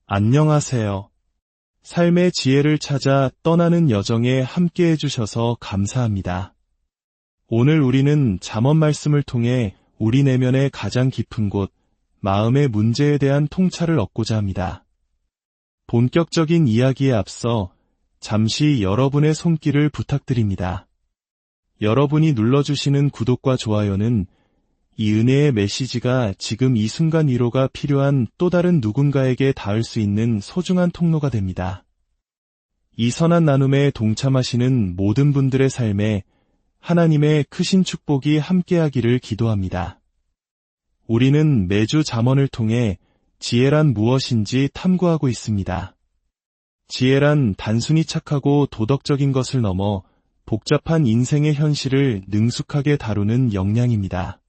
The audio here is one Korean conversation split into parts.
안녕하세요. 삶의 지혜를 찾아 떠나는 여정에 함께 해주셔서 감사합니다. 오늘 우리는 잠언 말씀을 통해 우리 내면의 가장 깊은 곳, 마음의 문제에 대한 통찰을 얻고자 합니다. 본격적인 이야기에 앞서 잠시 여러분의 손길을 부탁드립니다. 여러분이 눌러주시는 구독과 좋아요는 이 은혜의 메시지가 지금 이 순간 위로가 필요한 또 다른 누군가에게 닿을 수 있는 소중한 통로가 됩니다. 이 선한 나눔에 동참하시는 모든 분들의 삶에 하나님의 크신 축복이 함께하기를 기도합니다. 우리는 매주 잠언을 통해 지혜란 무엇인지 탐구하고 있습니다. 지혜란 단순히 착하고 도덕적인 것을 넘어 복잡한 인생의 현실을 능숙하게 다루는 역량입니다.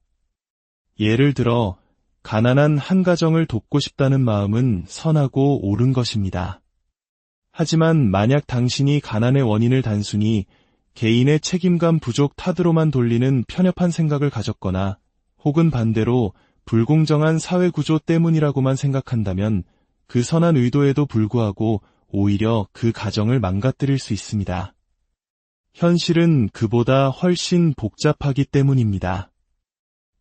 예를 들어 가난한 한 가정을 돕고 싶다는 마음은 선하고 옳은 것입니다. 하지만 만약 당신이 가난의 원인을 단순히 개인의 책임감 부족 탓으로만 돌리는 편협한 생각을 가졌거나 혹은 반대로 불공정한 사회구조 때문이라고만 생각한다면 그 선한 의도에도 불구하고 오히려 그 가정을 망가뜨릴 수 있습니다. 현실은 그보다 훨씬 복잡하기 때문입니다.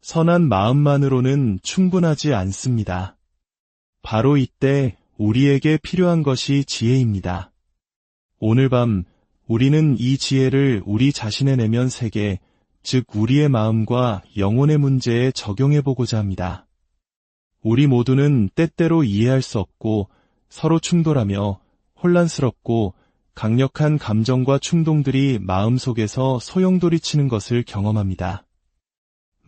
선한 마음만으로는 충분하지 않습니다. 바로 이때 우리에게 필요한 것이 지혜입니다. 오늘 밤 우리는 이 지혜를 우리 자신의 내면 세계, 즉 우리의 마음과 영혼의 문제에 적용해보고자 합니다. 우리 모두는 때때로 이해할 수 없고 서로 충돌하며 혼란스럽고 강력한 감정과 충동들이 마음속에서 소용돌이치는 것을 경험합니다.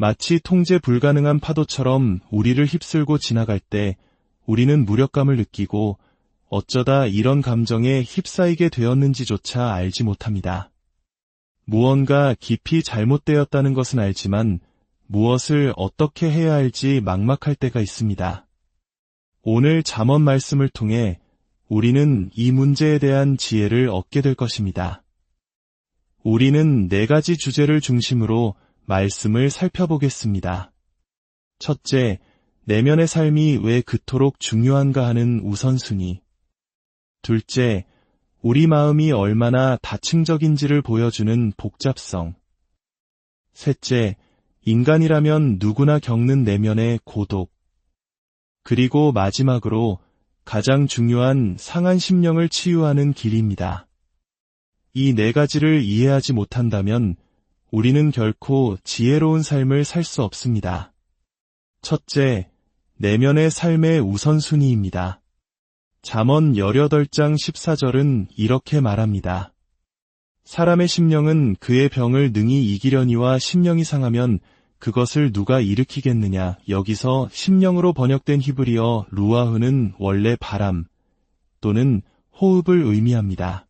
마치 통제 불가능한 파도처럼 우리를 휩쓸고 지나갈 때 우리는 무력감을 느끼고 어쩌다 이런 감정에 휩싸이게 되었는지조차 알지 못합니다. 무언가 깊이 잘못되었다는 것은 알지만 무엇을 어떻게 해야 할지 막막할 때가 있습니다. 오늘 잠언 말씀을 통해 우리는 이 문제에 대한 지혜를 얻게 될 것입니다. 우리는 4가지 주제를 중심으로 말씀을 살펴보겠습니다. 첫째, 내면의 삶이 왜 그토록 중요한가 하는 우선순위. 둘째, 우리 마음이 얼마나 다층적인지를 보여주는 복잡성. 셋째, 인간이라면 누구나 겪는 내면의 고독. 그리고 마지막으로 가장 중요한 상한 심령을 치유하는 길입니다. 이 4가지를 이해하지 못한다면 우리는 결코 지혜로운 삶을 살 수 없습니다. 첫째, 내면의 삶의 우선순위입니다. 잠언 18장 14절은 이렇게 말합니다. 사람의 심령은 그의 병을 능히 이기려니와 심령이 상하면 그것을 누가 일으키겠느냐. 여기서 심령으로 번역된 히브리어 루아흐는 원래 바람 또는 호흡을 의미합니다.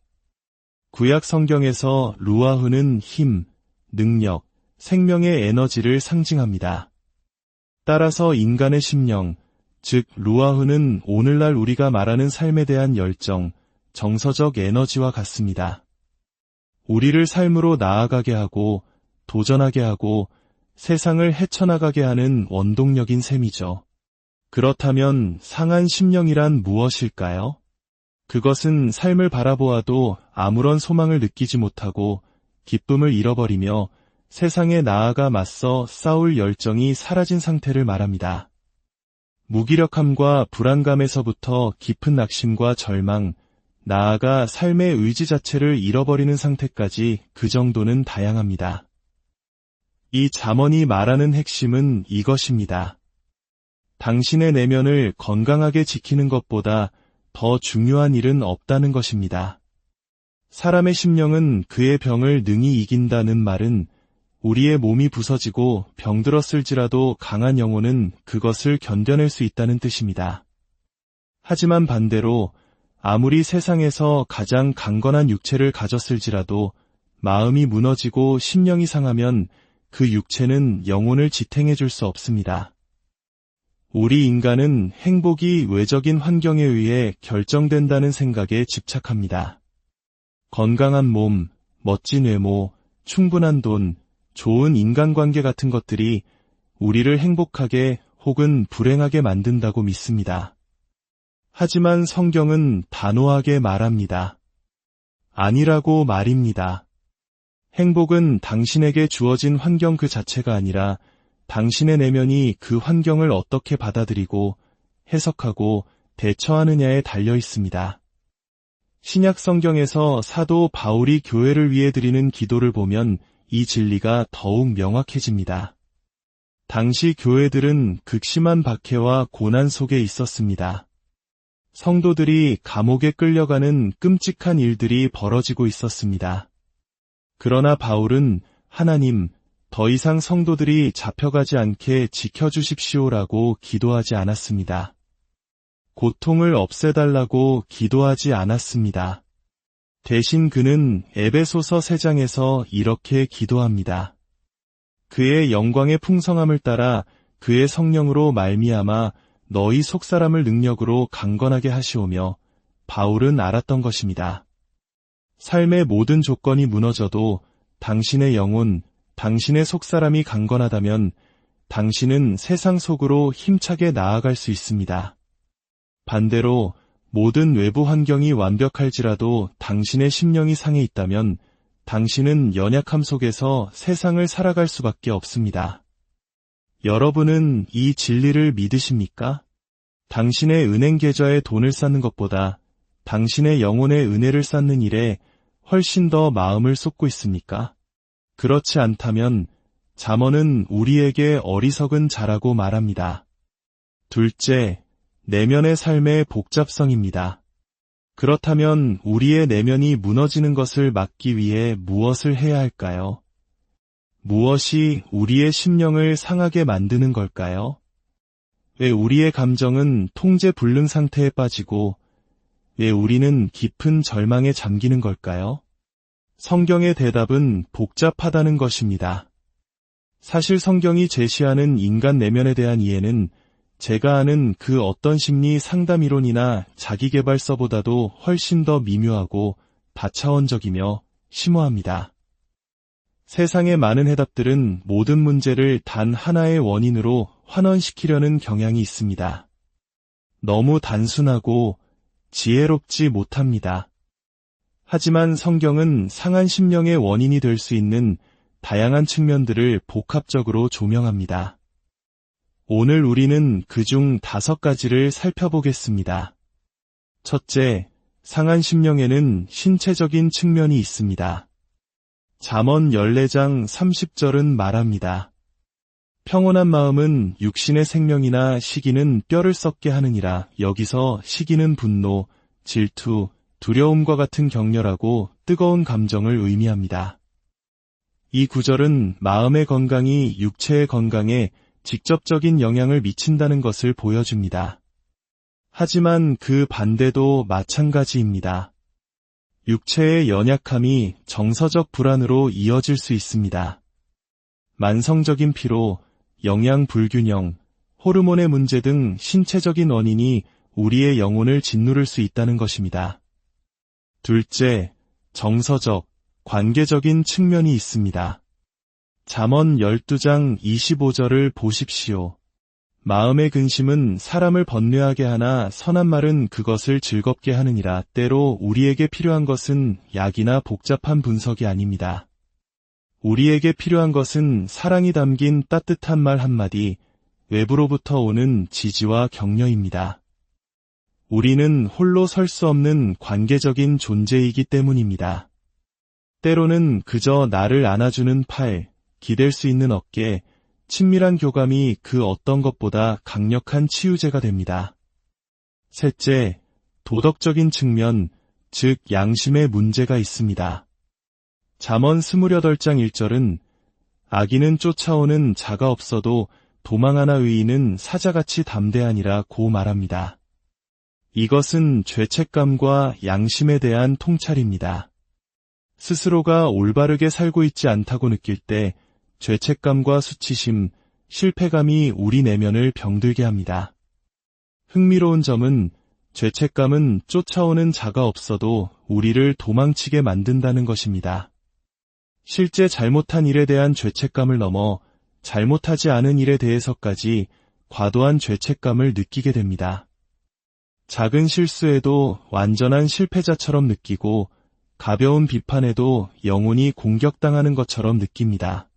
구약 성경에서 루아흐는 힘, 능력, 생명의 에너지를 상징합니다. 따라서 인간의 심령, 즉 루아흐는 오늘날 우리가 말하는 삶에 대한 열정, 정서적 에너지와 같습니다. 우리를 삶으로 나아가게 하고 도전하게 하고 세상을 헤쳐나가게 하는 원동력인 셈이죠. 그렇다면 상한 심령이란 무엇일까요? 그것은 삶을 바라보아도 아무런 소망을 느끼지 못하고 기쁨을 잃어버리며 세상에 나아가 맞서 싸울 열정이 사라진 상태를 말합니다. 무기력함과 불안감에서부터 깊은 낙심과 절망, 나아가 삶의 의지 자체를 잃어버리는 상태까지 그 정도는 다양합니다. 이 잠언이 말하는 핵심은 이것입니다. 당신의 내면을 건강하게 지키는 것보다 더 중요한 일은 없다는 것입니다. 사람의 심령은 그의 병을 능히 이긴다는 말은 우리의 몸이 부서지고 병들었을지라도 강한 영혼은 그것을 견뎌낼 수 있다는 뜻입니다. 하지만 반대로 아무리 세상에서 가장 강건한 육체를 가졌을지라도 마음이 무너지고 심령이 상하면 그 육체는 영혼을 지탱해 줄 수 없습니다. 우리 인간은 행복이 외적인 환경에 의해 결정된다는 생각에 집착합니다. 건강한 몸, 멋진 외모, 충분한 돈, 좋은 인간관계 같은 것들이 우리를 행복하게 혹은 불행하게 만든다고 믿습니다. 하지만 성경은 단호하게 말합니다. 아니라고 말입니다. 행복은 당신에게 주어진 환경 그 자체가 아니라 당신의 내면이 그 환경을 어떻게 받아들이고 해석하고 대처하느냐에 달려 있습니다. 신약 성경에서 사도 바울이 교회를 위해 드리는 기도를 보면 이 진리가 더욱 명확해집니다. 당시 교회들은 극심한 박해와 고난 속에 있었습니다. 성도들이 감옥에 끌려가는 끔찍한 일들이 벌어지고 있었습니다. 그러나 바울은 하나님, 더 이상 성도들이 잡혀가지 않게 지켜주십시오라고 기도하지 않았습니다. 고통을 없애달라고 기도하지 않았습니다. 대신 그는 에베소서 3장에서 이렇게 기도합니다. 그의 영광의 풍성함을 따라 그의 성령으로 말미암아 너희 속사람을 능력으로 강건하게 하시오며 바울은 알았던 것입니다. 삶의 모든 조건이 무너져도 당신의 영혼, 당신의 속사람이 강건하다면 당신은 세상 속으로 힘차게 나아갈 수 있습니다. 반대로 모든 외부 환경이 완벽할지라도 당신의 심령이 상해 있다면 당신은 연약함 속에서 세상을 살아갈 수밖에 없습니다. 여러분은 이 진리를 믿으십니까? 당신의 은행 계좌에 돈을 쌓는 것보다 당신의 영혼의 은혜를 쌓는 일에 훨씬 더 마음을 쏟고 있습니까? 그렇지 않다면 잠언은 우리에게 어리석은 자라고 말합니다. 둘째, 내면의 삶의 복잡성입니다. 그렇다면 우리의 내면이 무너지는 것을 막기 위해 무엇을 해야 할까요? 무엇이 우리의 심령을 상하게 만드는 걸까요? 왜 우리의 감정은 통제 불능 상태에 빠지고 왜 우리는 깊은 절망에 잠기는 걸까요? 성경의 대답은 복잡하다는 것입니다. 사실 성경이 제시하는 인간 내면에 대한 이해는 제가 아는 그 어떤 심리 상담 이론이나 자기계발서보다도 훨씬 더 미묘하고 다차원적이며 심오합니다. 세상의 많은 해답들은 모든 문제를 단 하나의 원인으로 환원시키려는 경향이 있습니다. 너무 단순하고 지혜롭지 못합니다. 하지만 성경은 상한 심령의 원인이 될 수 있는 다양한 측면들을 복합적으로 조명합니다. 오늘 우리는 그중 5가지를 살펴보겠습니다. 첫째, 상한 심령에는 신체적인 측면이 있습니다. 잠언 14장 30절은 말합니다. 평온한 마음은 육신의 생명이나 시기는 뼈를 썩게 하느니라. 여기서 시기는 분노, 질투, 두려움과 같은 격렬하고 뜨거운 감정을 의미합니다. 이 구절은 마음의 건강이 육체의 건강에 직접적인 영향을 미친다는 것을 보여줍니다. 하지만 그 반대도 마찬가지입니다. 육체의 연약함이 정서적 불안으로 이어질 수 있습니다. 만성적인 피로, 영양 불균형, 호르몬의 문제 등 신체적인 원인이 우리의 영혼을 짓누를 수 있다는 것입니다. 둘째, 정서적, 관계적인 측면이 있습니다. 잠언 12장 25절을 보십시오. 마음의 근심은 사람을 번뇌하게 하나 선한 말은 그것을 즐겁게 하느니라. 때로 우리에게 필요한 것은 약이나 복잡한 분석이 아닙니다. 우리에게 필요한 것은 사랑이 담긴 따뜻한 말 한마디, 외부로부터 오는 지지와 격려입니다. 우리는 홀로 설 수 없는 관계적인 존재이기 때문입니다. 때로는 그저 나를 안아주는 팔, 기댈 수 있는 어깨, 친밀한 교감이 그 어떤 것보다 강력한 치유제가 됩니다. 셋째, 도덕적인 측면, 즉 양심의 문제가 있습니다. 잠언 28장 1절은 악인은 쫓아오는 자가 없어도 도망하나 의인은 사자같이 담대하니라고 말합니다. 이것은 죄책감과 양심에 대한 통찰입니다. 스스로가 올바르게 살고 있지 않다고 느낄 때 죄책감과 수치심, 실패감이 우리 내면을 병들게 합니다. 흥미로운 점은 죄책감은 쫓아오는 자가 없어도 우리를 도망치게 만든다는 것입니다. 실제 잘못한 일에 대한 죄책감을 넘어 잘못하지 않은 일에 대해서까지 과도한 죄책감을 느끼게 됩니다. 작은 실수에도 완전한 실패자처럼 느끼고 가벼운 비판에도 영혼이 공격당하는 것처럼 느낍니다.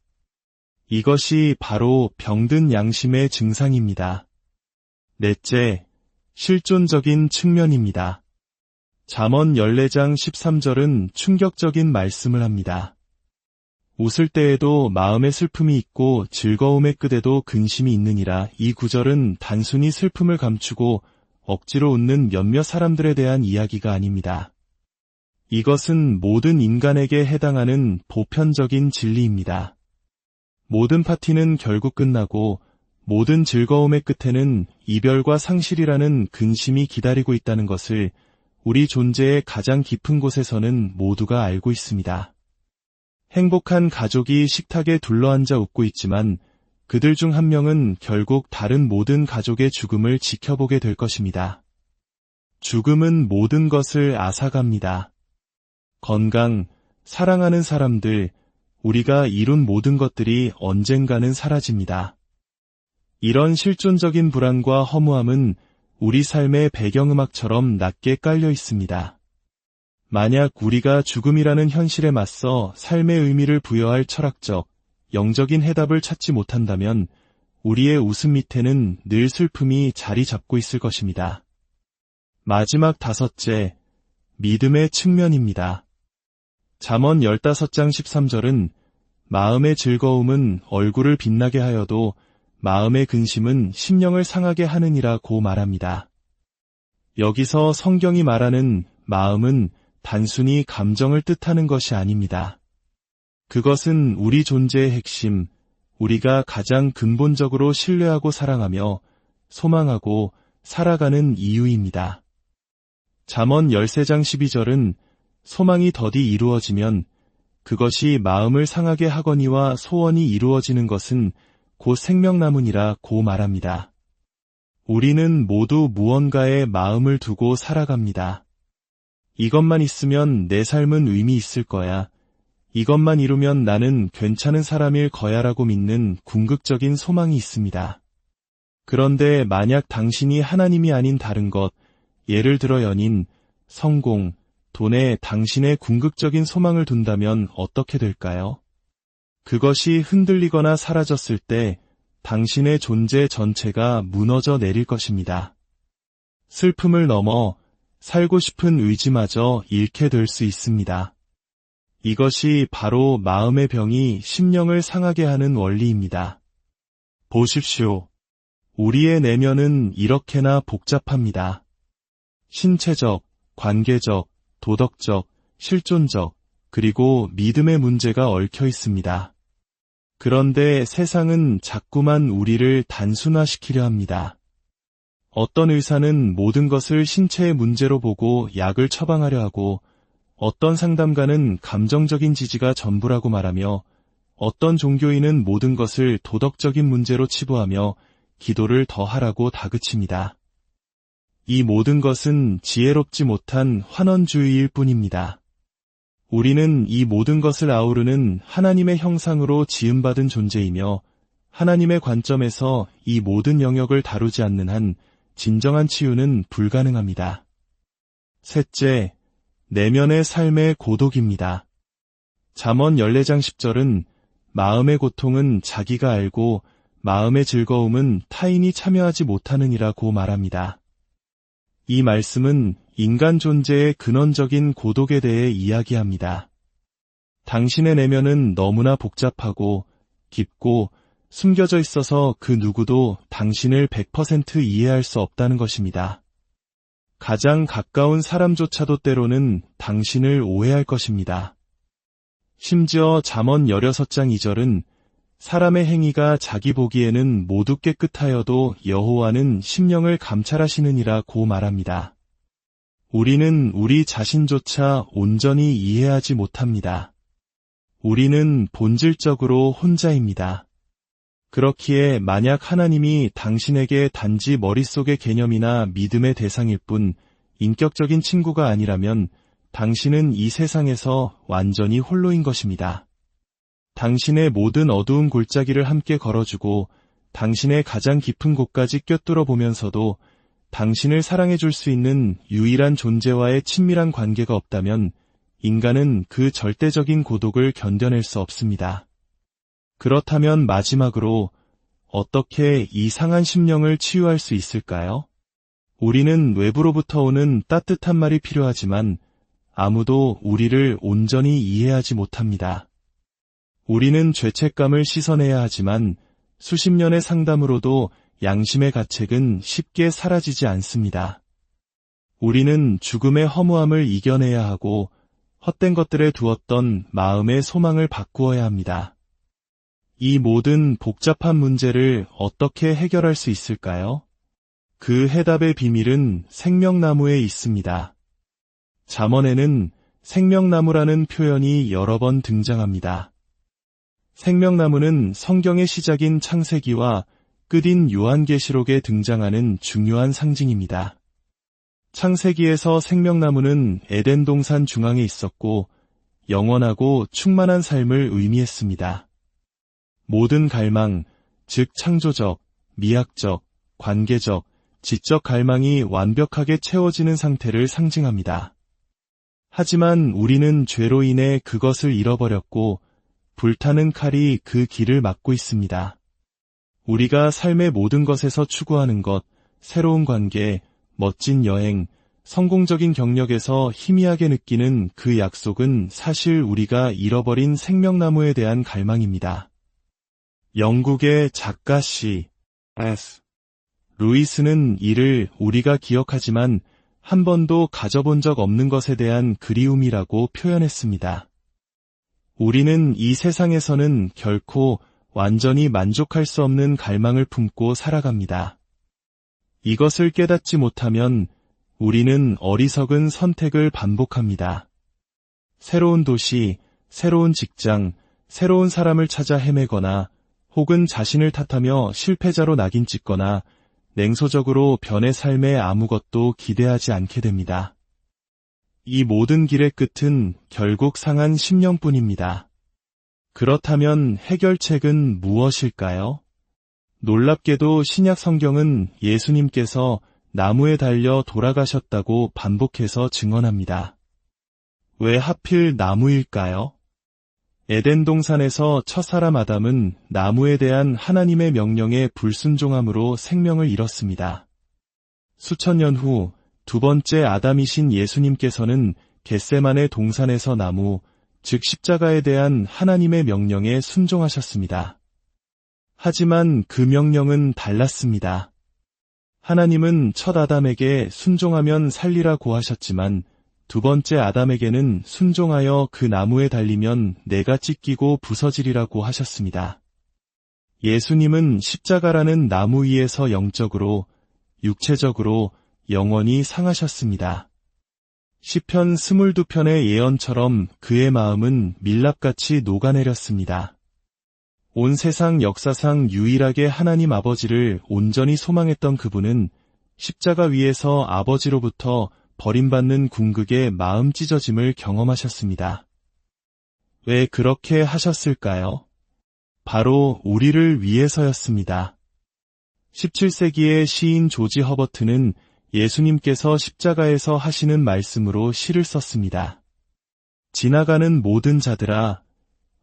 이것이 바로 병든 양심의 증상입니다. 넷째, 실존적인 측면입니다. 잠언 14장 13절은 충격적인 말씀을 합니다. 웃을 때에도 마음의 슬픔이 있고 즐거움의 끝에도 근심이 있느니라. 이 구절은 단순히 슬픔을 감추고 억지로 웃는 몇몇 사람들에 대한 이야기가 아닙니다. 이것은 모든 인간에게 해당하는 보편적인 진리입니다. 모든 파티는 결국 끝나고 모든 즐거움의 끝에는 이별과 상실이라는 근심이 기다리고 있다는 것을 우리 존재의 가장 깊은 곳에서는 모두가 알고 있습니다. 행복한 가족이 식탁에 둘러앉아 웃고 있지만 그들 중 한 명은 결국 다른 모든 가족의 죽음을 지켜보게 될 것입니다. 죽음은 모든 것을 앗아갑니다. 건강, 사랑하는 사람들, 우리가 이룬 모든 것들이 언젠가는 사라집니다. 이런 실존적인 불안과 허무함은 우리 삶의 배경음악처럼 낮게 깔려 있습니다. 만약 우리가 죽음이라는 현실에 맞서 삶의 의미를 부여할 철학적, 영적인 해답을 찾지 못한다면 우리의 웃음 밑에는 늘 슬픔이 자리 잡고 있을 것입니다. 마지막 다섯째, 믿음의 측면입니다. 잠언 15장 13절은 마음의 즐거움은 얼굴을 빛나게 하여도 마음의 근심은 심령을 상하게 하느니라고 말합니다. 여기서 성경이 말하는 마음은 단순히 감정을 뜻하는 것이 아닙니다. 그것은 우리 존재의 핵심, 우리가 가장 근본적으로 신뢰하고 사랑하며 소망하고 살아가는 이유입니다. 잠언 13장 12절은 소망이 더디 이루어지면 그것이 마음을 상하게 하거니와 소원이 이루어지는 것은 곧 생명나무니라고 말합니다. 우리는 모두 무언가에 마음을 두고 살아갑니다. 이것만 있으면 내 삶은 의미 있을 거야. 이것만 이루면 나는 괜찮은 사람일 거야라고 믿는 궁극적인 소망이 있습니다. 그런데 만약 당신이 하나님이 아닌 다른 것, 예를 들어 연인, 성공, 돈에 당신의 궁극적인 소망을 둔다면 어떻게 될까요? 그것이 흔들리거나 사라졌을 때 당신의 존재 전체가 무너져 내릴 것입니다. 슬픔을 넘어 살고 싶은 의지마저 잃게 될 수 있습니다. 이것이 바로 마음의 병이 심령을 상하게 하는 원리입니다. 보십시오. 우리의 내면은 이렇게나 복잡합니다. 신체적, 관계적, 도덕적, 실존적, 그리고 믿음의 문제가 얽혀 있습니다. 그런데 세상은 자꾸만 우리를 단순화시키려 합니다. 어떤 의사는 모든 것을 신체의 문제로 보고 약을 처방하려 하고 어떤 상담가는 감정적인 지지가 전부라고 말하며 어떤 종교인은 모든 것을 도덕적인 문제로 치부하며 기도를 더 하라고 다그칩니다. 이 모든 것은 지혜롭지 못한 환원주의일 뿐입니다. 우리는 이 모든 것을 아우르는 하나님의 형상으로 지음받은 존재이며 하나님의 관점에서 이 모든 영역을 다루지 않는 한 진정한 치유는 불가능합니다. 셋째, 내면의 삶의 고독입니다. 잠언 14장 10절은 마음의 고통은 자기가 알고 마음의 즐거움은 타인이 참여하지 못하느니라고 말합니다. 이 말씀은 인간 존재의 근원적인 고독에 대해 이야기합니다. 당신의 내면은 너무나 복잡하고 깊고 숨겨져 있어서 그 누구도 당신을 100% 이해할 수 없다는 것입니다. 가장 가까운 사람조차도 때로는 당신을 오해할 것입니다. 심지어 잠언 16장 2절은 사람의 행위가 자기 보기에는 모두 깨끗하여도 여호와는 심령을 감찰하시느니라고 말합니다. 우리는 우리 자신조차 온전히 이해하지 못합니다. 우리는 본질적으로 혼자입니다. 그렇기에 만약 하나님이 당신에게 단지 머릿속의 개념이나 믿음의 대상일 뿐 인격적인 친구가 아니라면 당신은 이 세상에서 완전히 홀로인 것입니다. 당신의 모든 어두운 골짜기를 함께 걸어주고 당신의 가장 깊은 곳까지 꿰뚫어 보면서도 당신을 사랑해줄 수 있는 유일한 존재와의 친밀한 관계가 없다면 인간은 그 절대적인 고독을 견뎌낼 수 없습니다. 그렇다면 마지막으로 어떻게 이 상한 심령을 치유할 수 있을까요? 우리는 외부로부터 오는 따뜻한 말이 필요하지만 아무도 우리를 온전히 이해하지 못합니다. 우리는 죄책감을 씻어내야 하지만 수십 년의 상담으로도 양심의 가책은 쉽게 사라지지 않습니다. 우리는 죽음의 허무함을 이겨내야 하고 헛된 것들에 두었던 마음의 소망을 바꾸어야 합니다. 이 모든 복잡한 문제를 어떻게 해결할 수 있을까요? 그 해답의 비밀은 생명나무에 있습니다. 잠언에는 생명나무라는 표현이 여러 번 등장합니다. 생명나무는 성경의 시작인 창세기와 끝인 요한계시록에 등장하는 중요한 상징입니다. 창세기에서 생명나무는 에덴 동산 중앙에 있었고 영원하고 충만한 삶을 의미했습니다. 모든 갈망, 즉 창조적, 미학적, 관계적, 지적 갈망이 완벽하게 채워지는 상태를 상징합니다. 하지만 우리는 죄로 인해 그것을 잃어버렸고 불타는 칼이 그 길을 막고 있습니다. 우리가 삶의 모든 것에서 추구하는 것, 새로운 관계, 멋진 여행, 성공적인 경력에서 희미하게 느끼는 그 약속은 사실 우리가 잃어버린 생명나무에 대한 갈망입니다. 영국의 작가 C.S. 루이스는 이를 우리가 기억하지만 한 번도 가져본 적 없는 것에 대한 그리움이라고 표현했습니다. 우리는 이 세상에서는 결코 완전히 만족할 수 없는 갈망을 품고 살아갑니다. 이것을 깨닫지 못하면 우리는 어리석은 선택을 반복합니다. 새로운 도시, 새로운 직장, 새로운 사람을 찾아 헤매거나 혹은 자신을 탓하며 실패자로 낙인 찍거나 냉소적으로 변의 삶에 아무것도 기대하지 않게 됩니다. 이 모든 길의 끝은 결국 상한 심령뿐입니다. 그렇다면 해결책은 무엇일까요? 놀랍게도 신약 성경은 예수님께서 나무에 달려 돌아가셨다고 반복해서 증언합니다. 왜 하필 나무일까요? 에덴 동산에서 첫사람 아담은 나무에 대한 하나님의 명령에 불순종함으로 생명을 잃었습니다. 수천 년 후 두 번째 아담이신 예수님께서는 겟세마네 동산에서 나무, 즉 십자가에 대한 하나님의 명령에 순종하셨습니다. 하지만 그 명령은 달랐습니다. 하나님은 첫 아담에게 순종하면 살리라고 하셨지만 두 번째 아담에게는 순종하여 그 나무에 달리면 내가 찢기고 부서지리라고 하셨습니다. 예수님은 십자가라는 나무 위에서 영적으로, 육체적으로 영원히 상하셨습니다. 시편 22편의 예언처럼 그의 마음은 밀랍같이 녹아내렸습니다. 온 세상 역사상 유일하게 하나님 아버지를 온전히 소망했던 그분은 십자가 위에서 아버지로부터 버림받는 궁극의 마음 찢어짐을 경험하셨습니다. 왜 그렇게 하셨을까요? 바로 우리를 위해서였습니다. 17세기의 시인 조지 허버트는 예수님께서 십자가에서 하시는 말씀으로 시를 썼습니다. 지나가는 모든 자들아,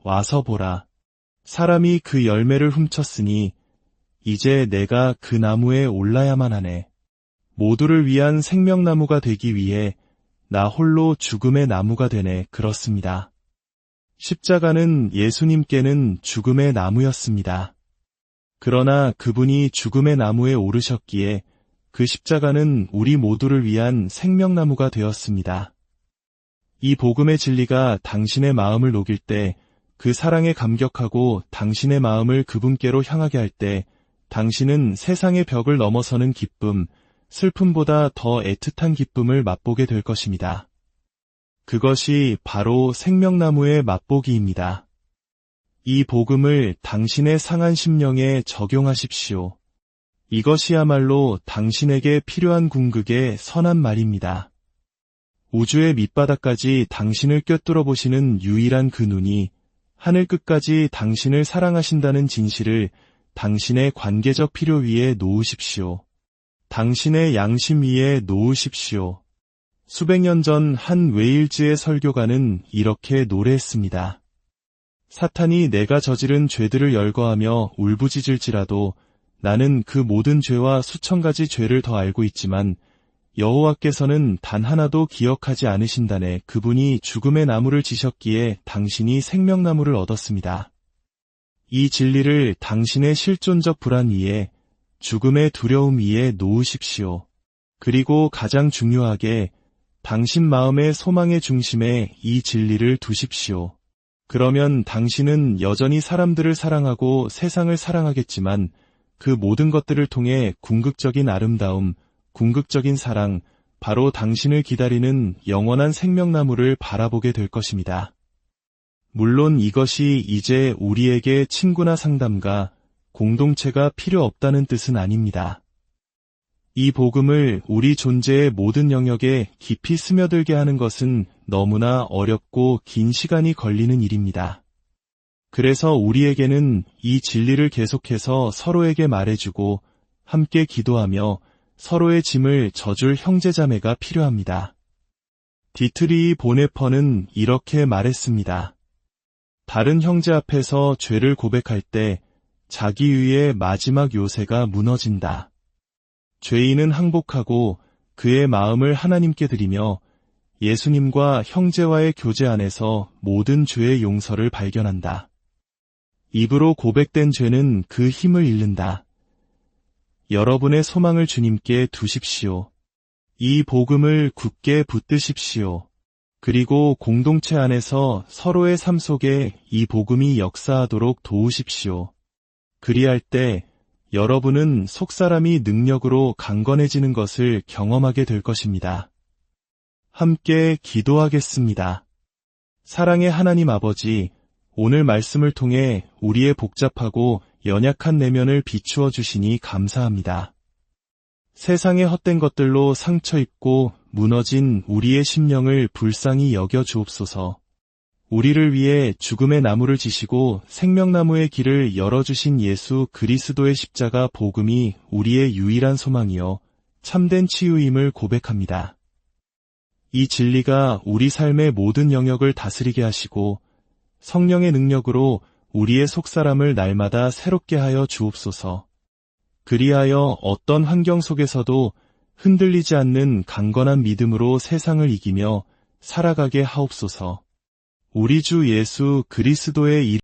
와서 보라. 사람이 그 열매를 훔쳤으니 이제 내가 그 나무에 올라야만 하네. 모두를 위한 생명나무가 되기 위해 나 홀로 죽음의 나무가 되네. 그렇습니다. 십자가는 예수님께는 죽음의 나무였습니다. 그러나 그분이 죽음의 나무에 오르셨기에 그 십자가는 우리 모두를 위한 생명나무가 되었습니다. 이 복음의 진리가 당신의 마음을 녹일 때, 그 사랑에 감격하고 당신의 마음을 그분께로 향하게 할 때, 당신은 세상의 벽을 넘어서는 기쁨, 슬픔보다 더 애틋한 기쁨을 맛보게 될 것입니다. 그것이 바로 생명나무의 맛보기입니다. 이 복음을 당신의 상한 심령에 적용하십시오. 이것이야말로 당신에게 필요한 궁극의 선한 말입니다. 우주의 밑바닥까지 당신을 꿰뚫어 보시는 유일한 그 눈이 하늘 끝까지 당신을 사랑하신다는 진실을 당신의 관계적 필요 위에 놓으십시오. 당신의 양심 위에 놓으십시오. 수백 년 전 한 웨일즈의 설교가는 이렇게 노래했습니다. 사탄이 내가 저지른 죄들을 열거하며 울부짖을지라도 나는 그 모든 죄와 수천 가지 죄를 더 알고 있지만 여호와께서는 단 하나도 기억하지 않으신다네. 그분이 죽음의 나무를 지셨기에 당신이 생명나무를 얻었습니다. 이 진리를 당신의 실존적 불안 위에, 죽음의 두려움 위에 놓으십시오. 그리고 가장 중요하게 당신 마음의 소망의 중심에 이 진리를 두십시오. 그러면 당신은 여전히 사람들을 사랑하고 세상을 사랑하겠지만 그 모든 것들을 통해 궁극적인 아름다움, 궁극적인 사랑, 바로 당신을 기다리는 영원한 생명나무를 바라보게 될 것입니다. 물론 이것이 이제 우리에게 친구나 상담가, 공동체가 필요 없다는 뜻은 아닙니다. 이 복음을 우리 존재의 모든 영역에 깊이 스며들게 하는 것은 너무나 어렵고 긴 시간이 걸리는 일입니다. 그래서 우리에게는 이 진리를 계속해서 서로에게 말해주고 함께 기도하며 서로의 짐을 져줄 형제자매가 필요합니다. 디트리히 보네퍼는 이렇게 말했습니다. 다른 형제 앞에서 죄를 고백할 때 자기 위의 마지막 요새가 무너진다. 죄인은 항복하고 그의 마음을 하나님께 드리며 예수님과 형제와의 교제 안에서 모든 죄의 용서를 발견한다. 입으로 고백된 죄는 그 힘을 잃는다. 여러분의 소망을 주님께 두십시오. 이 복음을 굳게 붙드십시오. 그리고 공동체 안에서 서로의 삶 속에 이 복음이 역사하도록 도우십시오. 그리할 때 여러분은 속사람이 능력으로 강건해지는 것을 경험하게 될 것입니다. 함께 기도하겠습니다. 사랑의 하나님 아버지, 오늘 말씀을 통해 우리의 복잡하고 연약한 내면을 비추어 주시니 감사합니다. 세상의 헛된 것들로 상처 입고 무너진 우리의 심령을 불쌍히 여겨 주옵소서. 우리를 위해 죽음의 나무를 지시고 생명나무의 길을 열어주신 예수 그리스도의 십자가 복음이 우리의 유일한 소망이요 참된 치유임을 고백합니다. 이 진리가 우리 삶의 모든 영역을 다스리게 하시고 성령의 능력으로 우리의 속사람을 날마다 새롭게 하여 주옵소서. 그리하여 어떤 환경 속에서도 흔들리지 않는 강건한 믿음으로 세상을 이기며 살아가게 하옵소서. 우리 주 예수 그리스도의 이름